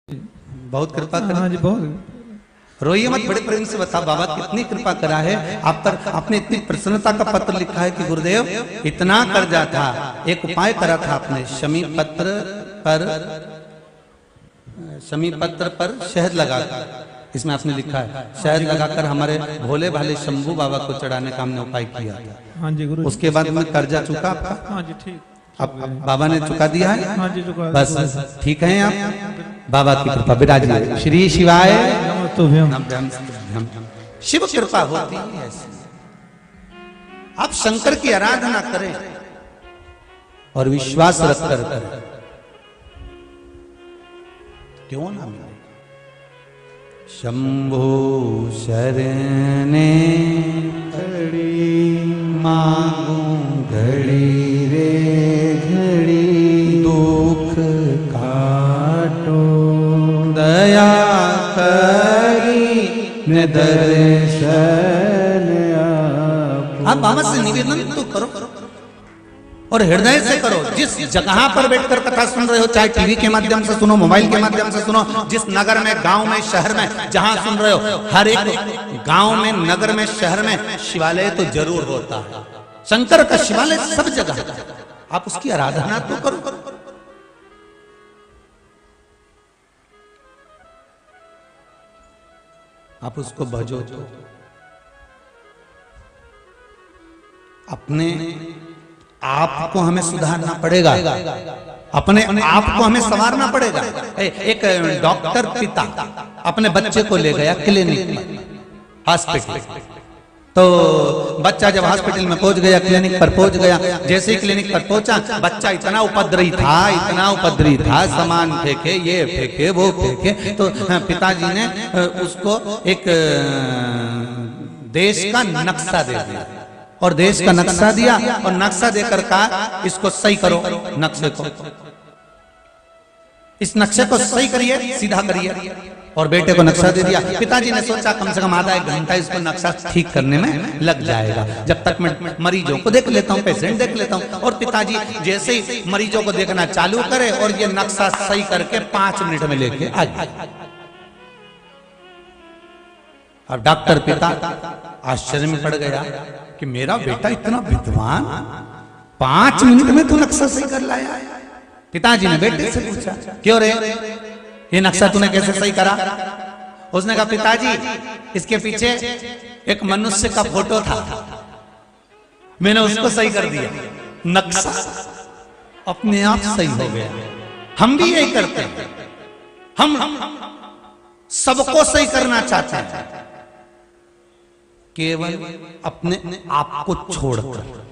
बहुत कृपा करा। हाँ जी, बहुत। रोइए मत, बड़े प्रेम से बता बाबा कितनी कृपा करा है आप पर। आपने इतनी प्रसन्नता का पत्र लिखा है कि गुरुदेव इतना कर्जा था, एक उपाय करा था आपने, शमी पत्र पर शहद लगा, इसमें आपने लिखा है शहद लगाकर हमारे भोले भाले शंभू बाबा को चढ़ाने का हमने उपाय किया था। हाँ जी गुरु। उसके बाद में कर्जा चुका आपका? हाँ जी ठीक। अब बाबा ने चुका दिया है? हाँ जी चुका। बस ठीक है आप, बाबा की कृपा विराजिए। श्री शिवाय शिव कृपा होती है ऐसी। आप शंकर की आराधना करें और विश्वास रख कर करें, क्यों ना मिले। शंभो शरणे घड़ी मांगू घड़ी रे घड़ी, दुख काटो दया करी न दर्शन आप बाबा से निवेदन तो करो और हृदय से करो। जिस जगह पर बैठकर कथा सुन रहे हो, चाहे टीवी के माध्यम से सुनो, मोबाइल के माध्यम से सुनो, जिस नगर में, गांव में, शहर में जहां सुन रहे हो, हर एक गांव में, नगर में, शहर में शिवालय तो जरूर होता है। शंकर का शिवालय सब जगह, आप उसकी आराधना तो करो। आप उसको भजो तो अपने आपको हमें सुधारना पड़ेगा, अपने आप को हमें संवारना पड़ेगा। एक डॉक्टर पिता अपने बच्चे को ले गया क्लिनिक में, हॉस्पिटल। तो बच्चा जब हॉस्पिटल में पहुंच गया, क्लिनिक पर पहुंच गया, जैसे ही क्लिनिक पर पहुंचा, बच्चा इतना उपद्रवी था, सामान फेंके, ये फेंके, वो फेंके। तो पिताजी ने उसको एक देश का नक्शा दे दिया, और देश का नक्शा दिया, और नक्शा देकर कहा इसको सही करो, नक्शे को, इस नक्शे को सही करिए, सीधा करिए। और बेटे को नक्शा दे दिया। पिताजी ने सोचा कम से कम आधा एक घंटा इसको नक्शा ठीक करने में लग जाएगा, जब तक मैं मरीजों को देख लेता हूँ, पेशेंट देख लेता हूँ। और पिताजी जैसे ही मरीजों को देखना चालू करे और ये नक्शा सही करके 5 मिनट में लेके आ गए। अब डॉक्टर पिता आश्चर्य में पड़ गया कि मेरा बेटा इतना विद्वान 5 मिनट में तो नक्शा सही कर लाया। पिताजी ने बेटे से पूछा, क्यों रे, ये नक्शा तूने कैसे सही करा? उसने कहा पिताजी इसके पीछे एक मनुष्य का फोटो था, मैंने उसको सही कर दिया, नक्शा अपने आप सही हो गया। हम भी यही करते हैं, हम सबको सही करना चाहते हैं, केवल अपने आप को छोड़कर।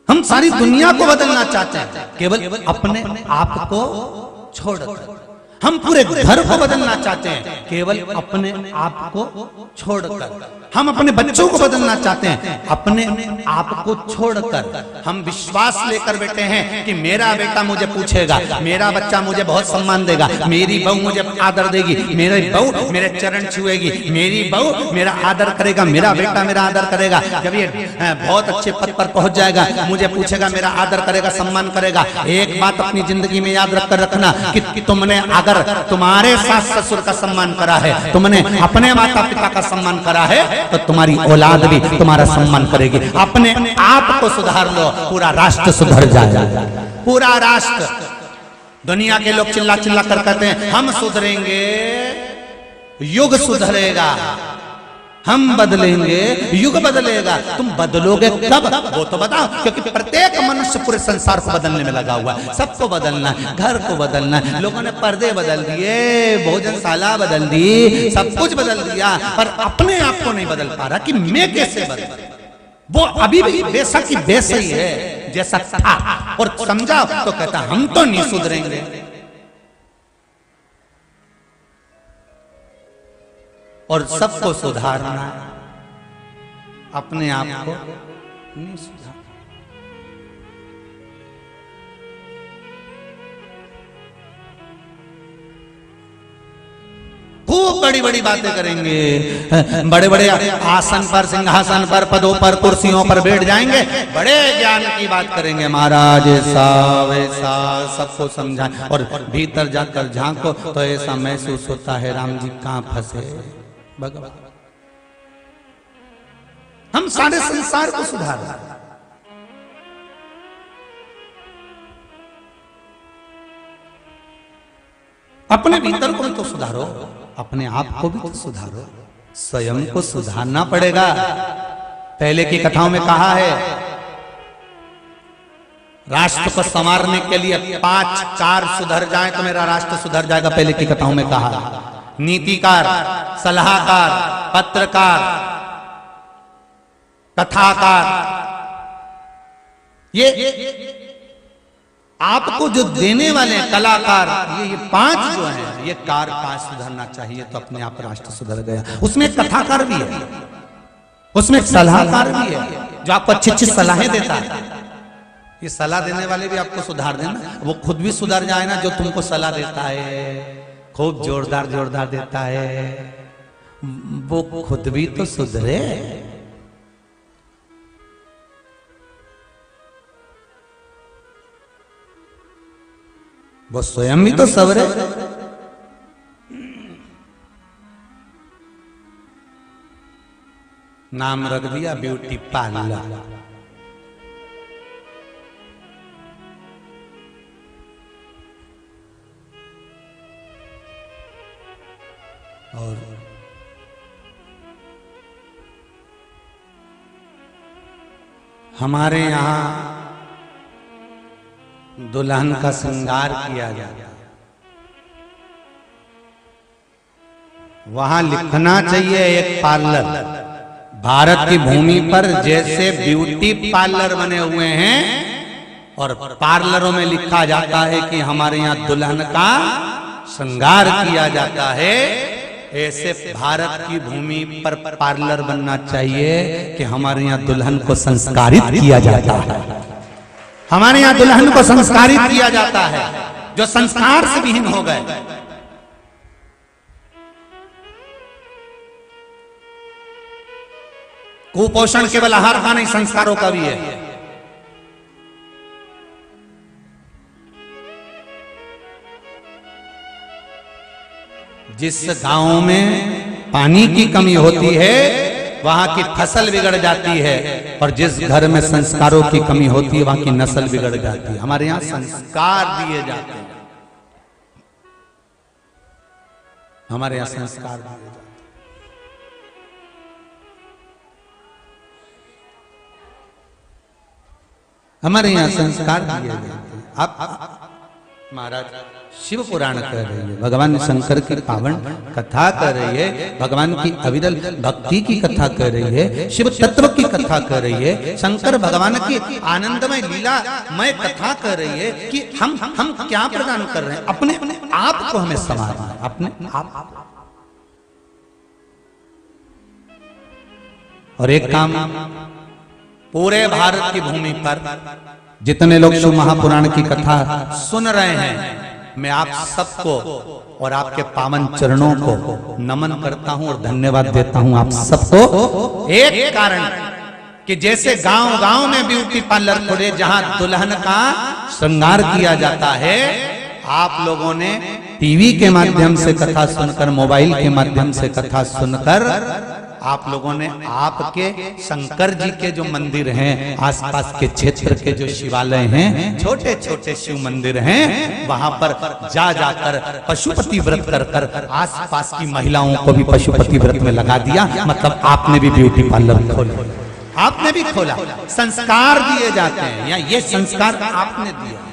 हम सारी दुनिया को बदलना चाहते हैं, केवल अपने आप को छोड़कर। हम पूरे घर को बदलना चाहते हैं, केवल अपने आप को छोड़कर। हम अपने बच्चों को बदलना चाहते हैं, अपने आप को छोड़कर। हम विश्वास लेकर बैठे हैं कि मेरा बेटा मुझे पूछेगा, मेरा बच्चा मुझे बहुत सम्मान देगा, मेरी बहू मुझे आदर देगी, मेरी बहू मेरे चरण छुएगी, मेरी बहू मेरा आदर करेगा, मेरा बेटा मेरा आदर करेगा। जब ये बहुत अच्छे पद पर पहुंच जाएगा, मुझे पूछेगा, मेरा आदर करेगा, सम्मान करेगा। एक बात अपनी जिंदगी में याद रखकर रखना कि तुमने अगर तुम्हारे सास ससुर का सम्मान करा है, तुमने अपने माता पिता का सम्मान करा है, तो तुम्हारी औलाद भी तुम्हारा सम्मान करेगी। अपने आप को सुधार लो, पूरा राष्ट्र सुधर जाएगा। पूरा राष्ट्र। दुनिया के लोग चिल्ला चिल्ला कर कहते हैं हम सुधरेंगे, युग सुधरेगा, हम बदलेंगे, युग बदलेगा। तुम बदलोगे कब, वो तो बताओ, क्योंकि प्रत्येक मनुष्य पूरे संसार को बदलने में लगा हुआ है। सबको बदलना है, घर को बदलना है। लोगों ने पर्दे बदल दिए, भोजनशाला बदल दी, सब कुछ बदल दिया, पर अपने आप को नहीं बदल पा रहा कि मैं कैसे बदल। वो अभी भी बेशक ही वैसे ही है जैसा था, और समझा तो कहता हम तो नहीं सुधरेंगे। और सबको सुधारना, अपने आप को नहीं सुधारना। खूब बड़ी बड़ी बातें करेंगे, बड़े बड़े आसन पर, सिंहासन पर, पदों पर, कुर्सियों पर बैठ जाएंगे, बड़े ज्ञान की बात करेंगे, महाराज ऐसा वैसा सबको समझाए, और भीतर जाकर झांको तो ऐसा महसूस होता है राम जी कहां फंसे भगवान। हम सारे संसार को सुधार, अपने भीतर को भी तो सुधारो, अपने आप को भी तो सुधारो, स्वयं को सुधारना पड़ेगा। पहले की कथाओं में कहा है राष्ट्र को संवारने के लिए 5 कार सुधर जाए तो मेरा राष्ट्र सुधर जाएगा। पहले की कथाओं में कहा नीतिकार, सलाहकार, पत्रकार, कथाकार, ये आपको जो देने वाले कलाकार, ये 5 जो हैं, ये कार 5 सुधरना चाहिए तो अपने आप राष्ट्र सुधर गया। उसमें एक कथाकार भी है, उसमें एक सलाहकार भी है जो आपको अच्छी अच्छी सलाहें देता है। ये सलाह देने वाले भी आपको सुधार देना, वो खुद भी सुधर जाए ना जो तुमको सलाह देता है, खूब जोरदार जोरदार देता है, वो खुद भी तो सुधरे। वो स्वयं भी तो सवरे। नाम रख दिया ब्यूटी पार्लर। और हमारे यहां दुल्हन का श्रृंगार किया जाता, वहां लिखना चाहिए एक पार्लर। भारत की भूमि पर जैसे ब्यूटी पार्लर बने हुए हैं और पार्लरों में लिखा जाता है कि हमारे यहाँ दुल्हन का श्रृंगार किया जाता है, ऐसे भारत की भूमि पर पार्लर बनना चाहिए कि हमारे यहाँ दुल्हन को संस्कारित किया जाता है। हमारे यहाँ दुल्हन को संस्कारित किया जाता है जो संस्कार से विहीन हो गए। कुपोषण केवल आहार का नहीं, संस्कारों का भी है। जिस गांव में पानी की कमी होती है वहां की फसल बिगड़ जाती है, और जिस घर में संस्कारों की कमी होती है वहां की नस्ल बिगड़ जाती है। हमारे यहाँ संस्कार दिए जाते हैं, हमारे यहाँ संस्कार दिए जाते हैं। हमारे यहाँ संस्कार दिए जाते हैं। आप महाराज शिव पुराण कह रही है, भगवान शंकर की पावन कथा कर रही है, भगवान की अविरल भक्ति की कथा कर रही है, शिव तत्व की कथा कर रही है, शंकर भगवान की आनंदमय लीलामय कथा कर रही है कि हम क्या प्रदान कर रहे हैं, अपने आप को हमें संवारना है, अपने आप। और एक काम पूरे भारत की भूमि पर जितने लोग शिव महापुराण की कथा सुन रहे हैं, मैं आप सबको और आपके पावन चरणों को नमन करता हूं और धन्यवाद देता हूं आप सबको। एक कारण कि जैसे गांव गांव में ब्यूटी पार्लर खुले जहां दुल्हन का श्रृंगार किया जाता है, आप लोगों ने टीवी के माध्यम से कथा सुनकर, मोबाइल के माध्यम से कथा सुनकर, आप लोगों ने आपके शंकर जी के जो मंदिर हैं, आसपास के क्षेत्र के जो शिवालय हैं, छोटे छोटे शिव मंदिर हैं, वहां पर जा जाकर पशुपति व्रत कर कर आसपास की महिलाओं को भी पशुपति व्रत में लगा दिया। मतलब आपने भी ब्यूटी पार्लर खोला, आपने भी खोला। संस्कार दिए जाते हैं, या ये संस्कार आपने दिया।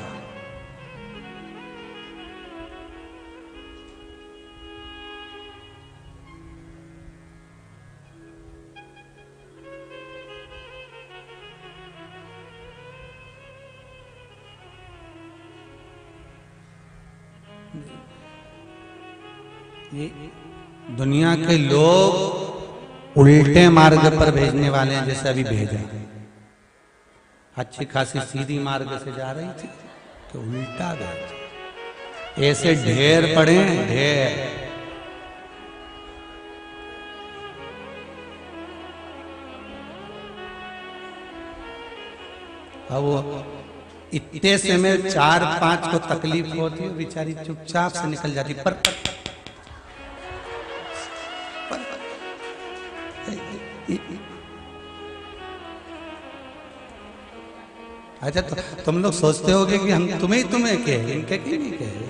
दुनिया के लोग उल्टे मार्ग पर भेजने वाले हैं, जैसे अभी भेजा अच्छी खासी सीधी मार्ग से जा रही थी तो उल्टा गए, ऐसे ढेर पड़े ढेर। अब वो इतने से में 4-5 को तकलीफ होती है, बेचारी चुपचाप से निकल जाती। पर अच्छा, तो तुम लोग सोचते होगे कि हम तुम्हें कहे, इनके क्यों नहीं कहे?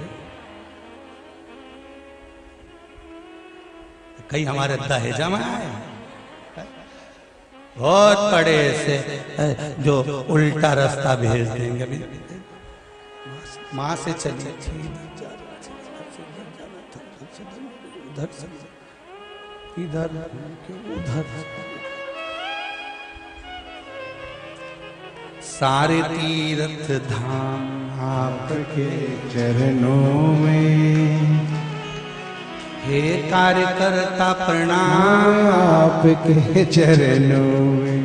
कहीं हमारे दहेजा में आए बहुत बड़े से जो उल्टा रास्ता भेज देंगे। माँ से चली इधर उधर, सारे तीर्थ धाम आपके चरणों में, हे कार्यकर्ता प्रणाम आपके चरणों में।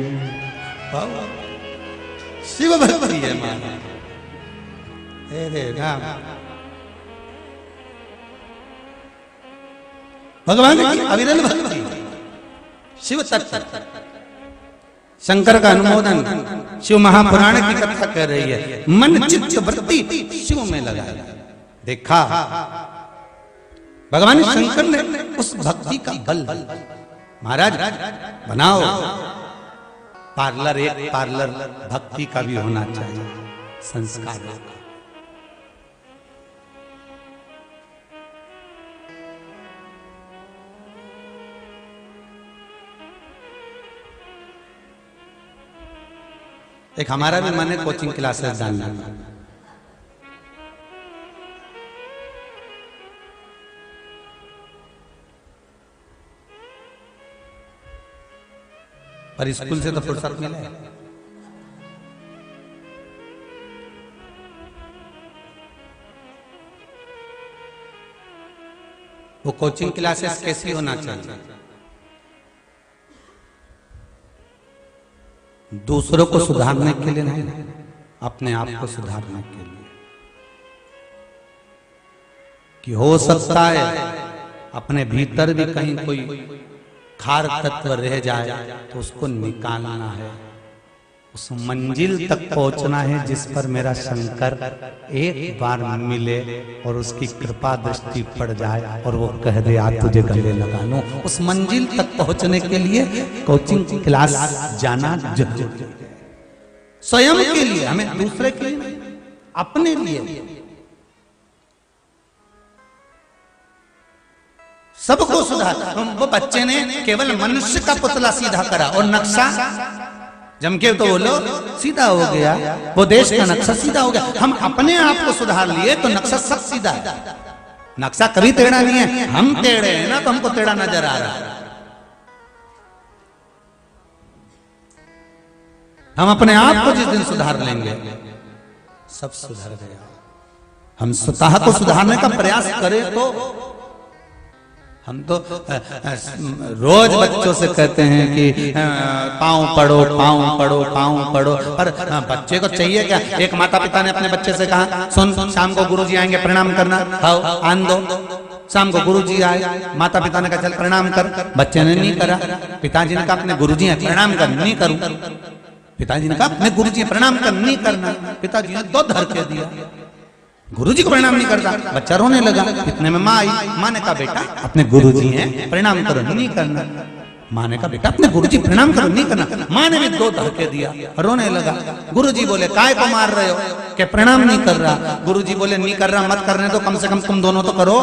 शिव भक्ति है माना, हे राम। भगवान की अविरल भक्ति, शिव तत्व, शंकर का अनुमोदन, शिव महापुराण की कथा कर रही है। मन चित्त वृत्ति शिव में लगा, देखा भगवान शंकर ने उस भक्ति का बल, महाराज बनाओ पार्लर, एक पार्लर भक्ति का भी होना चाहिए, संस्कार का। एक हमारा भी मन है कोचिंग क्लासेस डालना, पर स्कूल से तो फुर्सत मिले। वो कोचिंग क्लासेस कैसी होना चाहिए? दूसरों को सुधारने के लिए नहीं, अपने आप को सुधारने के लिए। कि हो सकता है अपने भीतर भी कहीं कोई खार तत्व रह जाए तो उसको निकालना है, उस मंजिल तक पहुंचना है जिस पर मेरा शंकर एक बार मिले और उसकी कृपा दृष्टि पड़ जाए और वो कह दे आज तुझे गले लगा लूं। उस मंजिल तक पहुंचने के लिए कोचिंग क्लास जाना जरूरी है, स्वयं के लिए, हमें दूसरे के लिए, अपने लिए। सबको सुधार। वो बच्चे ने केवल मनुष्य का पुतला सीधा करा और नक्शा जम के तो बोलो सीधा हो गया, वो देश का नक्शा सीधा हो गया। हम अपने आप को सुधार लिए तो नक्शा सब सीधा है। नक्शा कभी टेढ़ा नहीं है, हम टेढ़े हैं ना तो हमको टेढ़ा नजर आ रहा है। हम अपने आप को जिस दिन सुधार लेंगे सब सुधर गया। हम स्वतः को सुधारने का प्रयास करें तो हम तो रोज बच्चों से कहते हैं कि पाँव पढ़ो, पाँव पढ़ो, पाँव पढ़ो, पर बच्चे को चाहिए क्या? एक माता पिता ने अपने बच्चे से कहा सुन शाम को गुरुजी आएंगे प्रणाम करना, आओ आन दो। शाम को गुरुजी आए, माता पिता ने कहा चल प्रणाम कर, बच्चे ने नहीं करा। पिताजी ने कहा अपने गुरुजी हैं प्रणाम कर, नहीं करूं। पिताजी ने कहा अपने गुरुजी प्रणाम कर, नहीं करना। पिताजी ने दो धर के दिया, गुरुजी को प्रणाम नहीं करता, बच्चा रोने लगा। इतने में माँ आई, माँ ने कहा बेटा अपने गुरुजी हैं प्रणाम करो, नहीं करना। माँ ने कहा बेटा अपने गुरुजी प्रणाम करो, नहीं करना। माँ ने भी दो धक्के दिया, रोने लगा। गुरुजी बोले काय को मार रहे हो? कि प्रणाम नहीं कर रहा। गुरुजी बोले नहीं कर रहा मत करने दो, कम से कम तुम दोनों तो करो।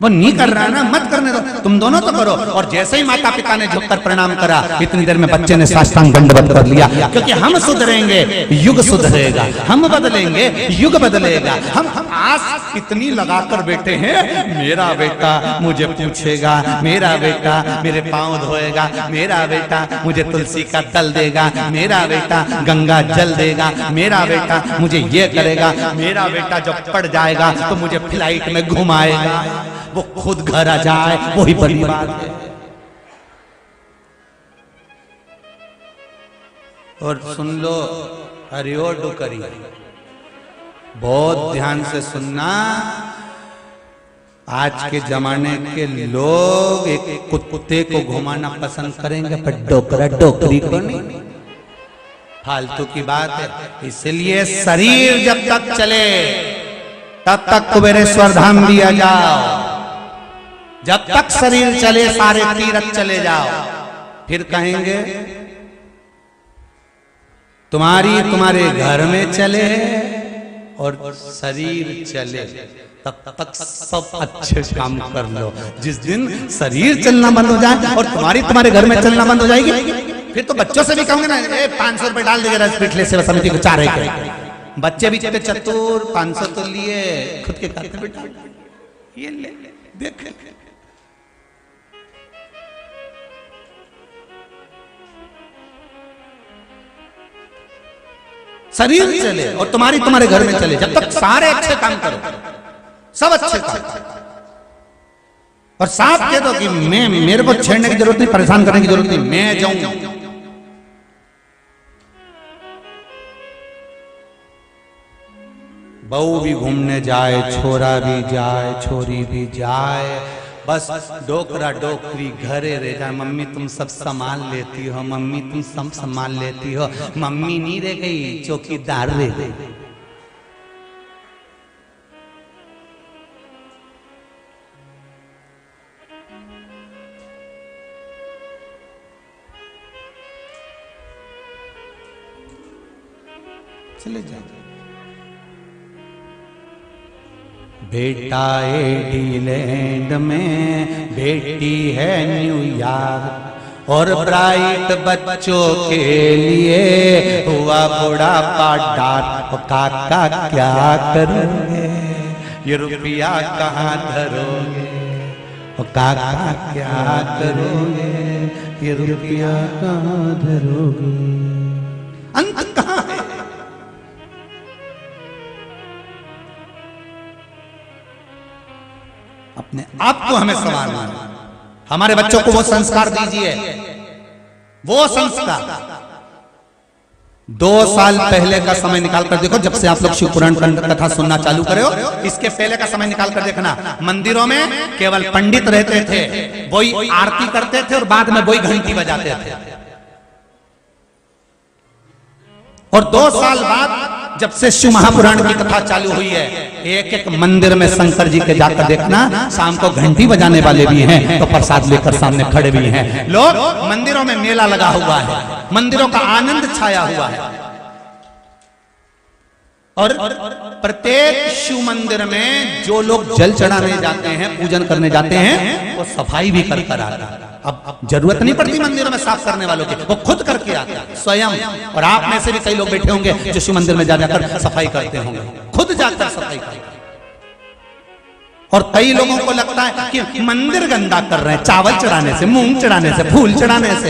वो नहीं कर रहा ना, मत करने दो, तुम दोनों तो करो। और जैसे ही माता पिता ने झुककर प्रणाम करा, इतनी देर में बच्चे ने साष्टांग दंडवत कर लिया। क्योंकि हम सुधरेंगे युग सुधरेगा, हम बदलेंगे युग बदलेगा। हम आस इतनी लगाकर बैठे हैं, मेरा बेटा मुझे पूछेगा, मेरा बेटा मेरे पांव धोएगा, मेरा बेटा मुझे तुलसी का दल देगा, मेरा बेटा गंगा जल देगा, मेरा बेटा मुझे ये करेगा, मेरा बेटा जब पड़ जाएगा तो मुझे फ्लाइट में घुमाएगा। वो खुद घर आ जाए वही बड़ी बात है। और सुन लो हरिओ डुकरी, बहुत ध्यान से सुनना। आज के जमाने के लोग एक कुत्ते को घुमाना पसंद करेंगे पर डोकरा डोकरी को नहीं। फालतू की बात है। इसलिए शरीर जब तक चले तब तक कुबेरेश्वर धाम दिया जाओ। जब तक शरीर चले सारे तीर्थ चले जाओ। फिर कहेंगे तुम्हारे घर में चले और शरीर चले, तब तक सब अच्छे काम कर लो। जिस दिन शरीर चलना बंद हो जाए और तुम्हारे घर में चलना बंद हो जाएगी, फिर तो बच्चों से भी कहोगे ना 500 रुपए डाल देगा पिछले सेवा समिति को 4 के। बच्चे भी चलते चतुर 500 तो लिए खुद के खाते में डाल, ये ले देख। शरीर चले और तुम्हारे घर में चले, जब तक सारे अच्छे काम करो, सब अच्छे काम और साफ कह दो कि मेरे को छेड़ने की जरूरत नहीं, परेशान करने की जरूरत नहीं, मैं जाऊंगा। बहू भी घूमने जाए, छोरा भी जाए, छोरी भी जाए, बस डोकरा डोकरी घरे रह जाए। मम्मी तुम सब संभाल लेती हो, मम्मी तुम सब संभाल लेती हो। मम्मी नहीं रह गई, चौकीदार रह गई। चले जाए। बेटा एडीलैंड में, बेटी है न्यूयॉर्क, और ब्राइट बच्चों के लिए हुआ बुढ़ापा डांट। काका क्या करोगे, ये रुपया कहाँ धरोगे, काका क्या करोगे, ये रुपया कहाँ धरोगे। अंत कहाँ है? अपने आप को हमें संवारना है। हमारे बच्चों को वो संस्कार दीजिए, वो संस्कार। 2 साल पहले का समय निकाल कर देखो, जब से आप लोग शिव पुराण कथा सुनना चालू करे हो, इसके पहले का समय निकाल कर देखना। मंदिरों में केवल पंडित रहते थे, वही आरती करते थे और बाद में वही घंटी बजाते थे। और 2 साल बाद जब से शिव महापुराण की कथा चालू हुई है, एक मंदिर में शंकर जी के जाकर देखना, शाम को घंटी बजाने वाले भी हैं तो प्रसाद लेकर सामने खड़े भी हैं। लोग मंदिरों में मेला लगा हुआ है, मंदिरों का आनंद छाया हुआ है। और प्रत्येक शिव मंदिर में जो लोग जल चढ़ाने जाते हैं, पूजन करने जाते हैं, वो सफाई भी कर कर आता है। अब जरूरत नहीं पड़ती मंदिरों में साफ करने वालों की, वो खुद करके आते हैं स्वयं। और आप में से भी कई लोग बैठे होंगे जो शिव मंदिर में जाकर सफाई करते होंगे, खुद जाकर सफाई करते। और कई लोगों को लगता है कि मंदिर गंदा कर रहे हैं चावल चढ़ाने से, मूंग चढ़ाने से, फूल चढ़ाने से।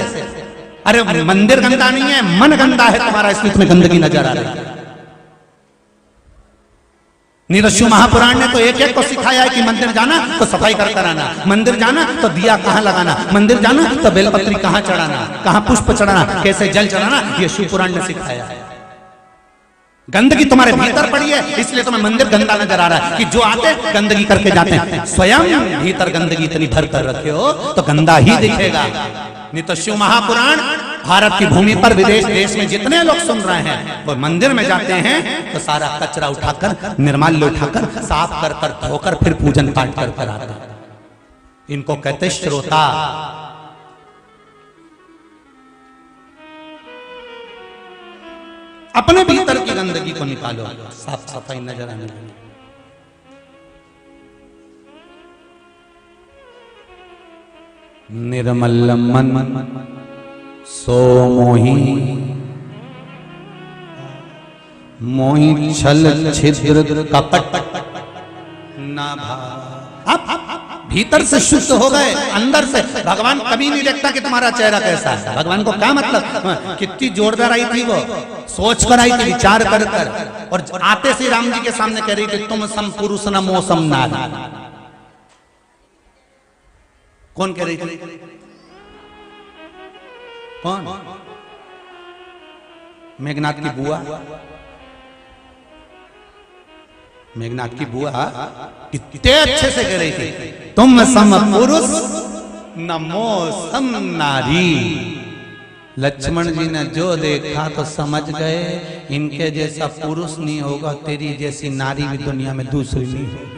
अरे मंदिर गंदा नहीं है, मन गंदा है तुम्हारा, इसलिए तुम्हें गंदगी नजर आ रही है। शिव महापुराण ने तो एक एक को सिखाया है कि मंदिर जाना तो सफाई कर कर आना, मंदिर जाना तो दिया कहाँ लगाना, मंदिर जाना तो बेलपत्री कहाँ चढ़ाना, कहाँ पुष्प चढ़ाना, कैसे जल चढ़ाना, ये शिव पुराण ने सिखाया है। गंदगी तुम्हारे भीतर पड़ी है, इसलिए तुम्हें मंदिर गंदा नजर आ रहा है कि जो आते गंदगी करके जाते हैं। स्वयं भीतर गंदगी इतनी भर कर रखे हो तो गंदा ही दिखेगा। नहीं तो शिव महापुराण भारत की भूमि पर विदेश देश में जितने लोग सुन रहे हैं, वो मंदिर में जाते हैं तो सारा कचरा उठाकर, निर्माल्य उठाकर, साफ कर कर, धोकर फिर पूजन पाठ कर कर आते हैं। इनको कहते श्रोता। अपने भीतर की गंदगी को निकालो, साफ सफाई नजर आने लगे। निर्मल मन सो मोही, मोही छल छिद्र कपट ना भाव। आप भीतर से शुद्ध हो गए, अंदर से। भगवान कभी नहीं देखता कि तुम्हारा चेहरा कैसा है। भगवान को क्या मतलब, कितनी जोरदार आई थी, वो सोच कर आई थी, विचार कर कर। और आते से राम जी के सामने कह रही थी, तुम सम पुरुष न मौसम नारी। कौन कह रही थी? कौन? मेघनाथ की बुआ। मेघनाथ की बुआ कितने अच्छे से कह रही थी, तुम सम पुरुष न मौसम नारी। लक्ष्मण जी ने जो देखा तो समझ गए इनके जैसा पुरुष नहीं होगा, तेरी जैसी नारी भी दुनिया में दूसरी नहीं होगी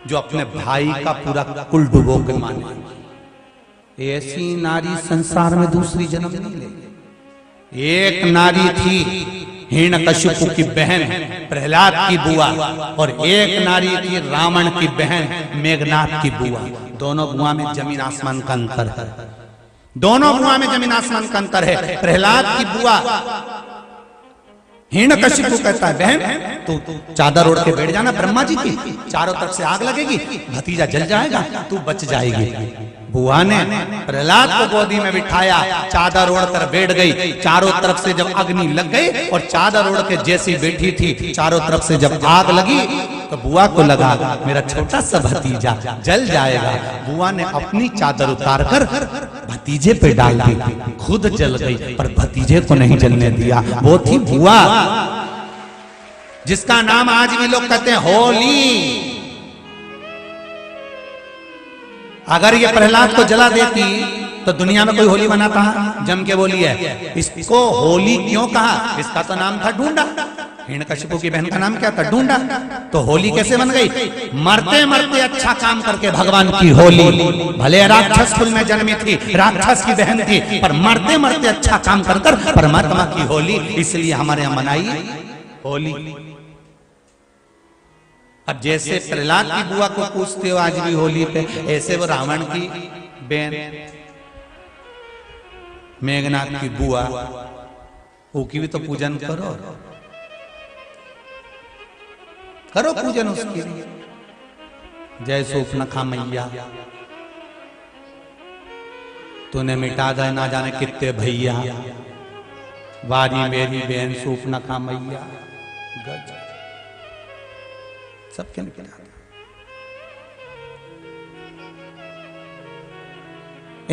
जो अपने भाई का पूरा कुल डुबो के माने। ऐसी नारी संसार में दूसरी जन्म नहीं लेगी। एक नारी थी हिरण्यकशिपु की बहन प्रहलाद की बुआ, और एक नारी थी रावण की बहन मेघनाथ की बुआ। दोनों बुआ में जमीन आसमान का अंतर है। दोनों बुआ में जमीन आसमान का अंतर है। प्रहलाद की बुआ हिरण्यकशिपु कहता है बहन तू चादर ओढ़ के बैठ जाना ब्रह्मा जी की, चारों तरफ से आग लगेगी, भतीजा जल जाएगा, तू बच जाएगी। बुआ ने प्रहलाद को गोदी में बिठाया, चादर ओढ़कर बैठ गई। चारों तरफ से जब अग्नि लग गई और चादर ओढ़ के जैसी बैठी थी, चारों तरफ से जब आग लगी तो बुआ को लगा मेरा छोटा सा भतीजा जल जाएगा। बुआ ने अपनी चादर उतारकर भतीजे पे डाल दी, खुद जल गई पर भतीजे को नहीं जलने दिया। वो थी बुआ जिसका नाम आज भी लोग कहते हैं होली। अगर ये प्रहलाद को जला देती तो दुनिया में कोई होली मनाता? जम के बोली है। इसको होली क्यों कहा? इसका तो नाम था ढूंढा। हिरण्यकशिपु की बहन का नाम क्या था? ढूंढा। तो होली कैसे बन गई? मरते मरते अच्छा काम करके भगवान की होली। भले राक्षस कुल में जन्मी थी, राक्षस की बहन थी, पर मरते मरते अच्छा काम कर परमात्मा की होली, इसलिए हमारे यहां मनाई होली। अब जैसे प्रहलाद की बुआ को पूछते हो आज भी होली पे, ऐसे वो रावण की बहन मेघनाथ की बुआ, वो की भी तो पूजन करो, करो पूजन उसकी। जय सूपनखा मैया तूने मिटा दे ना जाने कितने भैया, वारी मेरी बहन सूपनखा मैया। गज सबके निकला।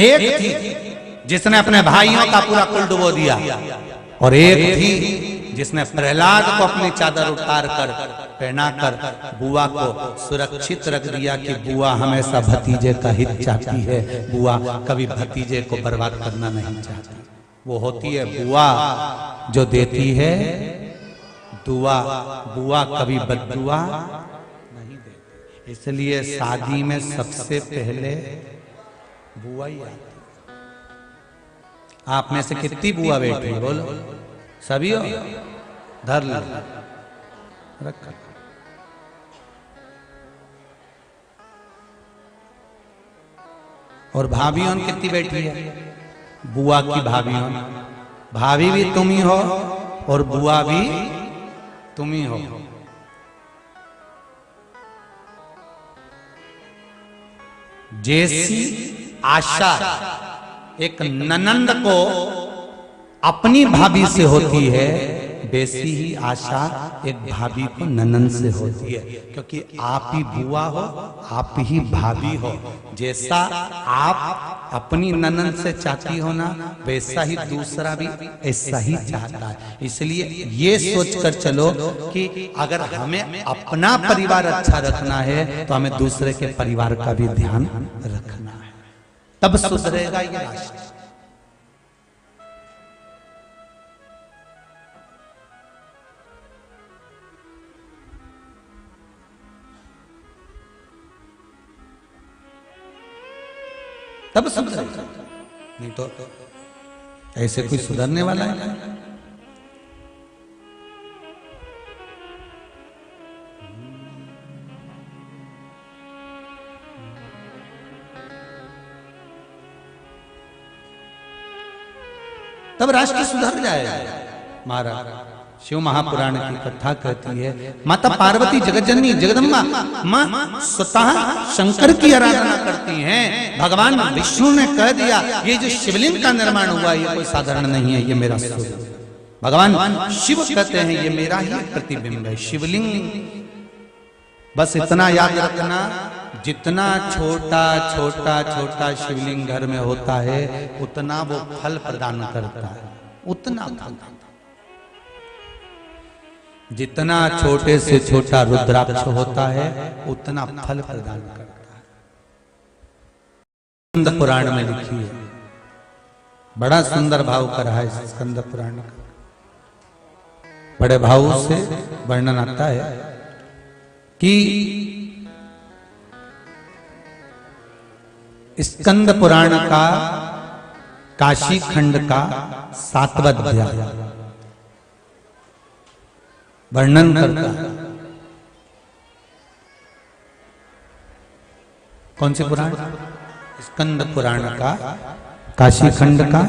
एक थी जिसने अपने भाइयों का पूरा कुल डुबो दिया, और एक थी जिसने प्रहलाद को अपनी चादर उतार कर पहनाकर बुआ को सुरक्षित रख दिया कि बुआ हमेशा भतीजे का हित चाहती है, बुआ कभी भतीजे को बर्बाद करना नहीं चाहती। वो होती है बुआ जो देती है दुआ, बुआ कभी बद्दुआ नहीं देती। इसलिए शादी में सबसे पहले बुआ ही आती। आप में से कितनी बुआ बैठी है? बोलो सभी हो? धर लो, रख। और भाभियों कितनी बैठी है? बुआ की भाभियों, भाभी भी तुम ही हो और बुआ भी तुम ही हो। जैसी आशा एक ननंद को अपनी भाभी से होती है, वैसी ही आशा एक भाभी को ननंद से होती है, क्योंकि आप ही बुआ हो, आप ही भाभी हो। जैसा आप अपनी ननंद से चाहती हो ना, वैसा ही दूसरा भी ऐसा ही चाहता है। इसलिए ये सोचकर चलो कि अगर हमें अपना परिवार अच्छा रखना है तो हमें दूसरे के परिवार का भी ध्यान रखना है, तब सुधरेगा ये राष्ट्र। तब सुधरेगा, नहीं तो ऐसे कोई सुधरने वाला है? तब राष्ट्र सुधर जाएगा। महाराज शिव महापुराण की कथा कहती है, माता पार्वती जगतजननी जगदम्बा मां स्वतः शंकर की आराधना करती हैं। भगवान विष्णु ने कह दिया ये जो शिवलिंग का निर्माण हुआ ये कोई साधारण नहीं है, ये मेरा स्वरूप। भगवान शिव कहते हैं ये मेरा ही प्रतिबिंब है। शिवलिंग बस इतना याद रखना, जितना छोटा छोटा छोटा शिवलिंग घर में होता है उतना वो फल प्रदान करता है, उतना फल। जितना छोटे से छोटा रुद्राक्ष होता है उतना फल प्रदान करता है। स्कंद पुराण में लिखी है बड़ा सुंदर भाव कर रहा है स्कंद पुराण का। बड़े भाव से वर्णन आता है कि स्कंद पुराण का काशी खंड का 7वां अध्याय वर्णन करता है। कौन से पुराण? स्कंद पुराण का काशी खंड का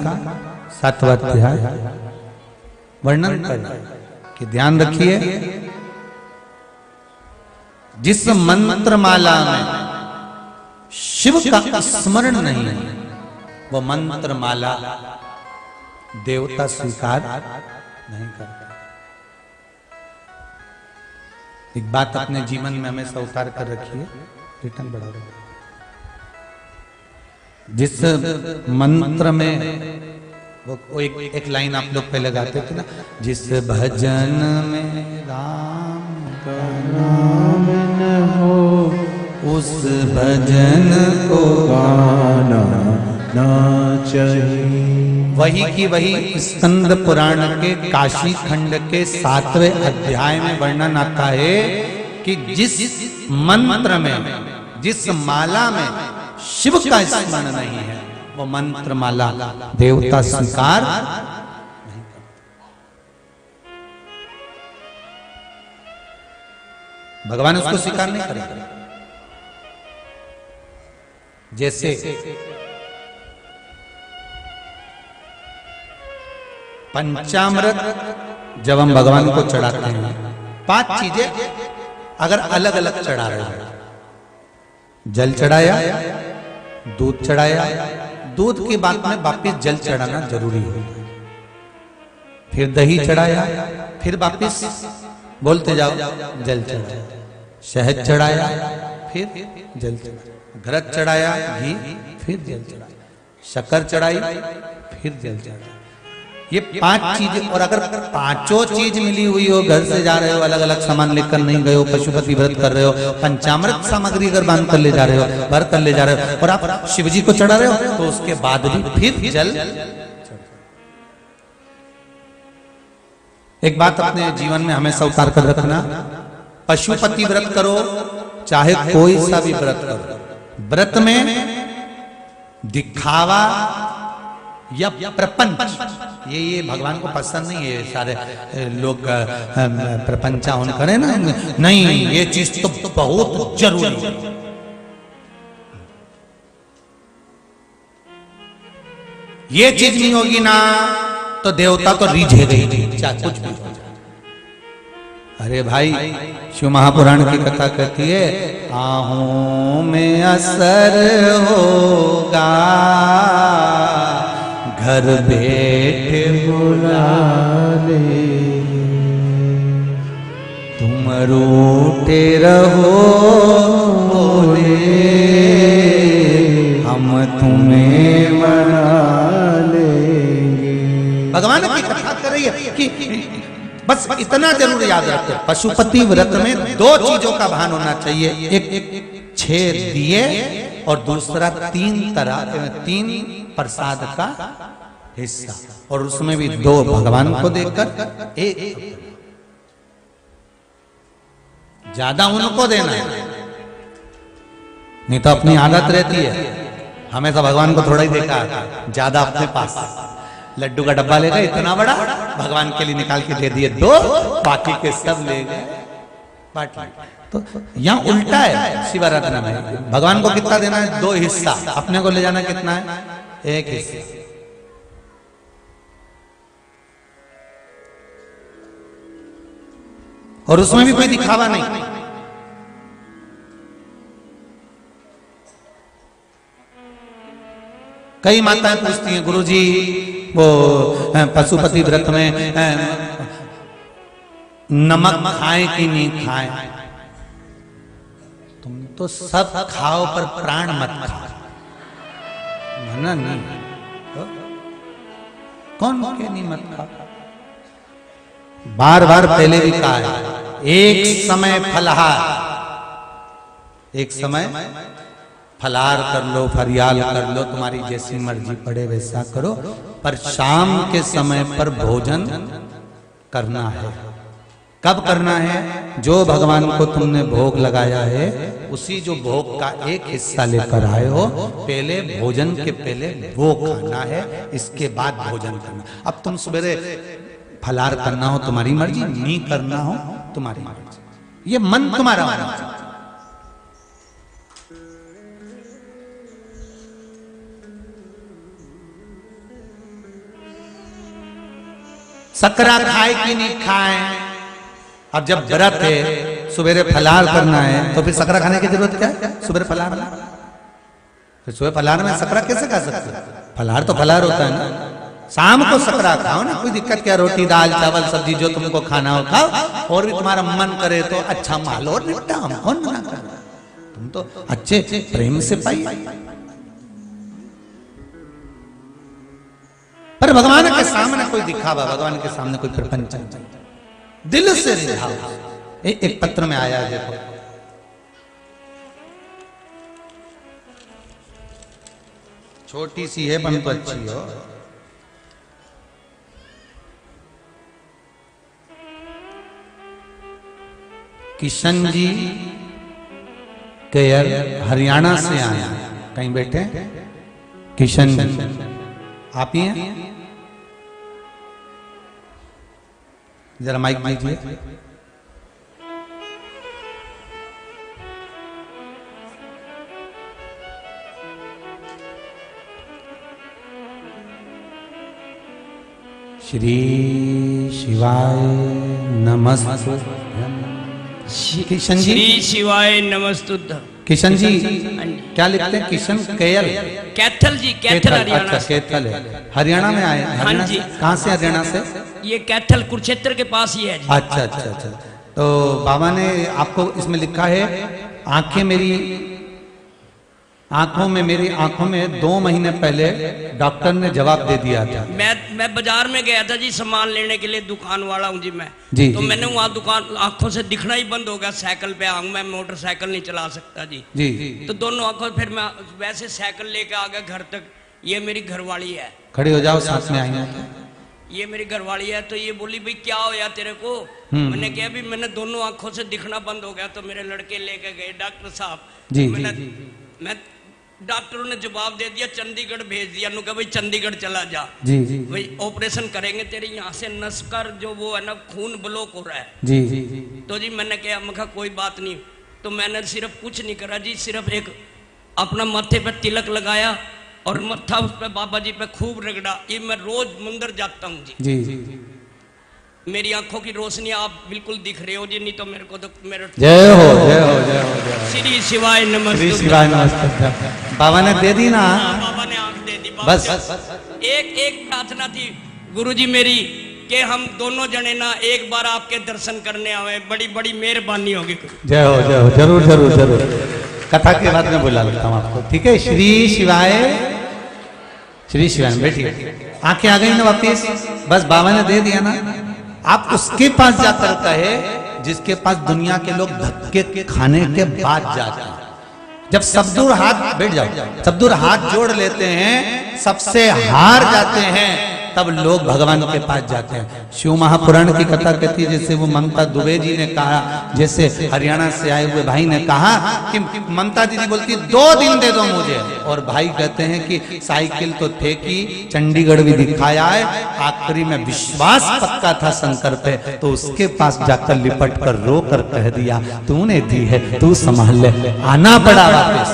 7वां अध्याय वर्णन करता है कि ध्यान रखिए, जिस मंत्रमाला में शिव का स्मरण नहीं है वो मंत्रमाला देवता स्वीकार नहीं करता। एक बात अपने जीवन में हमेशा उतार कर रखिए, रिटर्न बढ़ा रहे। जिस मंत्र में वो एक लाइन आप लोग पहले गाते थे ना, जिस भजन में राम का नाम न हो उस भजन को गाना ना चाहिए। वही की वही स्कंद पुराण के काशी खंड के 7वें अध्याय में वर्णन आता है कि जिस मंत्र में, जिस माला में शिव का स्मरण नहीं है वो मंत्र माला देवता स्वीकार नहीं करता। भगवान उसको स्वीकार नहीं करेगा। जैसे पंचामृत जब हम भगवान को चढ़ाते हैं, 5 चीजें अगर अलग अलग चढ़ा रहे हैं, जल चढ़ाया, दूध चढ़ाया, दूध की बात में वापिस जल चढ़ाना जरूरी है, फिर दही चढ़ाया, फिर वापिस बोलते जाओ जल चढ़ाया, शहद चढ़ाया, फिर जल चढ़ाया, घृत चढ़ाया, घी, फिर जल चढ़ाया, शक्कर चढ़ाई, फिर जल चढ़ाया। ये 5 चीजें, और अगर 5 चीज मिली हुई हो, घर से जा रहे हो, अलग अलग सामान लेकर नहीं गए हो, पशुपति व्रत कर रहे हो, पंचामृत सामग्री अगर बांध कर ले जा रहे हो, भर कर ले जा रहे हो, और आप शिव जी को चढ़ा रहे हो, तो उसके बाद भी फिर जल। एक बात अपने जीवन में हमेशा उतार कर रखना, पशुपति व्रत करो चाहे कोई सा भी व्रत करो, व्रत में दिखावा या प्रपंच, ये भगवान को पसंद नहीं है। सारे लोग प्रपंचा होने करे ना, नहीं, ये चीज तो बहुत जरूरी है। ये चीज नहीं होगी ना तो देवता तो रीझेगा ही, चाहे कुछ भी हो जाए। अरे भाई, शिव महापुराण की कथा कहती है, आहों में असर होगा, घर बैठे बुला ले, तुम रूठे रहो बोले, हम तुम्हें मना लेंगे। भगवान की कथा कर रही है कि बस इतना जरूर याद रखो, पशुपति व्रत में 2 चीजों का भान होना चाहिए, एक 6 दिए और दूसरा 3 प्रसाद का हिस्सा, और उसमें भी 2 भगवान को देकर, 1 ज्यादा उनको देना है। नहीं तो अपनी आदत रहती है, हमेशा भगवान को थोड़ा ही देखा, ज्यादा अपने पास। लड्डू का डब्बा ले गए इतना बड़ा, भगवान के लिए निकाल के दे दिए 2, बाकी के सब ले गए बाकी। तो यहाँ उल्टा है शिवरात्रि में, भगवान को कितना देना है? 2 हिस्सा, अपने को ले जाना कितना है? 1 हिस्सा। और उसमें भी कोई दिखावा नहीं। कई माताएं पूछती हैं, गुरुजी वो पशुपति व्रत में नमक खाएं कि नहीं खाएं? तुम तो सब खाओ पर प्राण मत खाओ, मना नहीं। कौन के नहीं मत खाओ? बार बार पहले भी कहा है, एक समय फलहार, एक समय फलार कर लो, फरियाल कर लो, तुम्हारी जैसी मर्जी पड़े वैसा करो, पर शाम के समय पर भोजन करना है। कब करना है? जो भगवान को तुमने भोग लगाया है उसी जो भोग का एक हिस्सा लेकर आए हो, पहले भोजन के पहले वो खाना है, इसके बाद भोजन करना। अब तुम सवेरे फलाहार करना हो तुम्हारी मर्जी, नहीं करना हो तुम्हारी मर्जी, ये मन तुम्हारा होना चाहिए। सकरा खाए कि नहीं खाए, अब जब व्रत है सुबह फलाहार करना है तो फिर सकरा खाने की जरूरत क्या है? सुबह फलाहार, फिर सुबह फलाहार में सकरा कैसे खा सकते? फलाहार तो फलाहार होता है ना, शाम को सकरा खाओ ना, कोई दिक्कत क्या? रोटी दाल चावल सब्जी जो तुमको खाना हो खाओ, और भी तुम्हारा मन करे तो अच्छा माल और निपटा, हम कौन मना कर, तुम तो अच्छे प्रेम से पाइए। पर भगवान के सामने कोई दिखावा, भगवान के सामने कोई प्रपंच, दिल से रिझाओ। एक पत्र में आया है, देखो, छोटी सी है परंतु अच्छी हो। किशन जी केयर हरियाणा से आए, कहीं बैठे किशन जी, आप ही हैं? जरा माइक दीजिए। श्री शिवाय नमस्तुभ्यं। किशन जी, श्री शिवाय नमस्तुभ्यं। किशन जी क्या लिखते हैं? किशन केयल, कैथल जी, कैथल हरियाणा अच्छा, से। कैथल है, हरियाणा में आए? हाँ जी। कहाँ से? हरियाणा से? ये कैथल कुरुक्षेत्र के पास ही है जी। अच्छा अच्छा अच्छा। तो बाबा ने आपको इसमें लिखा है, आंखें मेरी आंखों में, मेरी आंखों में 2 महीने पहले डॉक्टर ने जवाब दे दिया था। मैं बाजार में गया था जी सामान लेने के लिए, दुकान वाला हूँ जी मैं जी, तो जी, मैंने वहाँ दुकान आंखों से दिखना ही बंद हो गया। साइकिल पे आऊँ, मैं मोटरसाइकिल नहीं चला सकता जी जी। तो दोनों आंखों, फिर मैं वैसे साइकिल लेके आ गया घर तक। ये मेरी घरवाली है, खड़ी हो जाओ, साथ में आएंगे। ये मेरी घरवाली है। तो ये बोली भाई क्या हो या तेरे को? मैंने कहा भी मैंने दोनों आंखों से दिखना बंद हो गया। तो मेरे लड़के लेके गए डॉक्टर साहब जी, मैं डॉक्टरों ने जवाब दे दिया, चंडीगढ़ भेज दिया। नु कहा भाई चंडीगढ़ चला जा जी जी भाई, ऑपरेशन करेंगे तेरे यहाँ से नस कर जो वो है ना खून ब्लॉक हो रहा है जी जी। तो जी मैंने कहा, मैं कहा कोई बात नहीं। तो मैंने सिर्फ कुछ नहीं करा जी, सिर्फ एक अपना माथे पे तिलक लगाया और मत्था उस पे बाबा जी पे खूब रगड़ा। ये मैं रोज मंदिर जाता हूँ जी। जी। मेरी आंखों की रोशनी आप बिल्कुल दिख रहे हो जी, नहीं तो मेरे को तो मेरे जय हो जय हो जय हो जय हो। श्री शिवाय श्री नमस्ते। शिवाय नमस्ते। बाबा ने दे दी ना, बाबा ने आंख दे दी। बस एक प्रार्थना थी गुरुजी मेरी कि हम दोनों जने ना एक बार आपके दर्शन करने आवे, बड़ी बड़ी मेहरबानी होगी। जय हो जय हो, जरूर जरूर जरूर। कथा के बाद में बुला लेता हूँ आपको, ठीक है? श्री शिवाय, श्री शिवाय। बैठिए, आंखें आ गई ना वापिस, बस बाबा ने दे दिया ना। आप उसके पास जाकर कहे जिसके पास दुनिया के लोग धक्के खाने के बाद जाते हैं। जब सब दूर हाथ, बैठ जाओ, सब दूर हाथ जोड़ लेते हैं, सबसे हार जाते हैं, तब लोग भगवान के पास जाते हैं। शिव महापुराण की कथा कहती है, जैसे वो ममता दुबे जी ने कहा, जैसे हरियाणा से आए हुए भाई ने कहा कि ममता दीदी बोलती 2 दिन दे दो मुझे, और भाई कहते हैं कि साइकिल तो थे कि चंडीगढ़ भी दिखाया है। आखिरी में विश्वास पक्का था शंकर पे, तो उसके पास जाकर लिपट कर रो कर कह दिया, तूने दी है तू संभाल ले, आना पड़ा वापस।